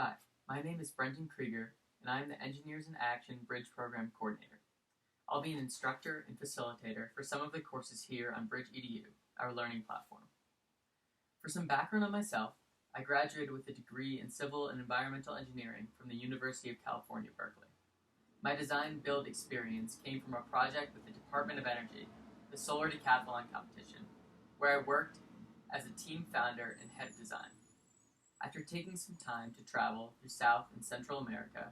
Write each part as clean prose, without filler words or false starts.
Hi, my name is Brenton Kreiger, and I am the Engineers in Action Bridge Program Coordinator. I'll be an instructor and facilitator for some of the courses here on BridgeEDU, our learning platform. For some background on myself, I graduated with a degree in Civil and Environmental Engineering from the University of California, Berkeley. My design-build experience came from a project with the Department of Energy, the Solar Decathlon competition, where I worked as a team founder and head of design. After taking some time to travel through South and Central America,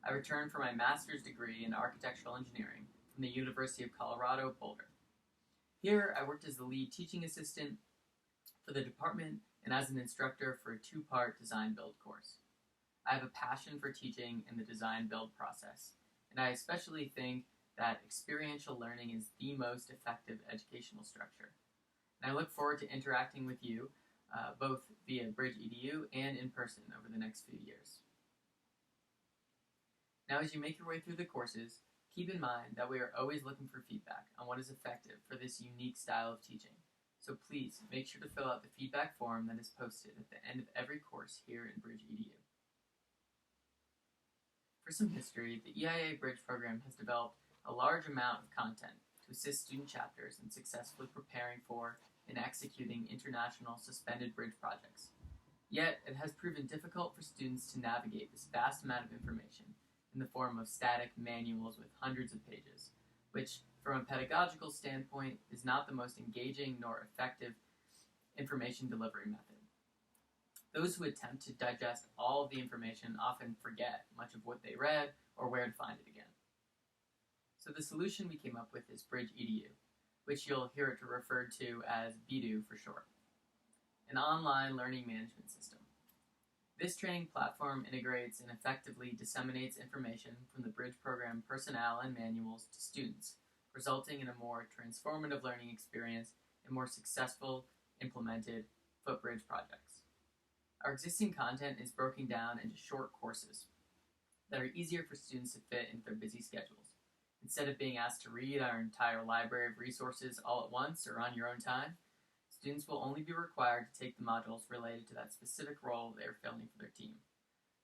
I returned for my master's degree in architectural engineering from the University of Colorado, Boulder. Here, I worked as the lead teaching assistant for the department and as an instructor for a two-part design-build course. I have a passion for teaching in the design-build process, and I especially think that experiential learning is the most effective educational structure. And I look forward to interacting with you both via BridgeEDU and in person over the next few years. Now, as you make your way through the courses, keep in mind that we are always looking for feedback on what is effective for this unique style of teaching. So please make sure to fill out the feedback form that is posted at the end of every course here in BridgeEDU. For some history, the EIA Bridge program has developed a large amount of content to assist student chapters in successfully preparing for and executing international suspended bridge projects. Yet, it has proven difficult for students to navigate this vast amount of information in the form of static manuals with hundreds of pages, which, from a pedagogical standpoint, is not the most engaging nor effective information delivery method. Those who attempt to digest all of the information often forget much of what they read or where to find it again. So the solution we came up with is BridgeEDU, which you'll hear it referred to as BEDU for short, an online learning management system. This training platform integrates and effectively disseminates information from the Bridge program personnel and manuals to students, resulting in a more transformative learning experience and more successful implemented footbridge projects. Our existing content is broken down into short courses that are easier for students to fit into their busy schedules. Instead of being asked to read our entire library of resources all at once or on your own time, students will only be required to take the modules related to that specific role they are filling for their team.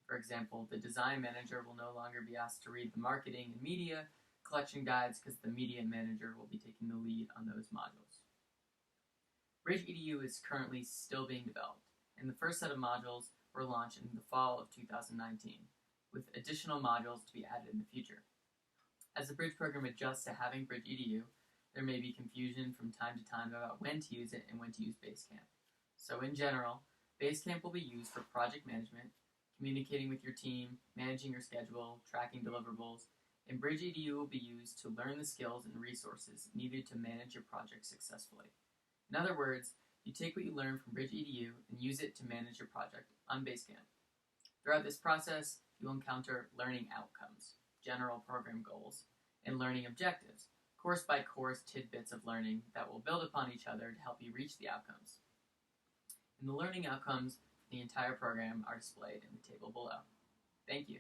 For example, the design manager will no longer be asked to read the marketing and media collection guides because the media manager will be taking the lead on those modules. BridgeEDU is currently still being developed, and the first set of modules were launched in the fall of 2019, with additional modules to be added in the future. As the Bridge program adjusts to having BridgeEDU, there may be confusion from time to time about when to use it and when to use Basecamp. So in general, Basecamp will be used for project management, communicating with your team, managing your schedule, tracking deliverables, and BridgeEDU will be used to learn the skills and resources needed to manage your project successfully. In other words, you take what you learn from BridgeEDU and use it to manage your project on Basecamp. Throughout this process, you will encounter learning outcomes, general program goals, and learning objectives, course by course tidbits of learning that will build upon each other to help you reach the outcomes. And the learning outcomes for the entire program are displayed in the table below. Thank you.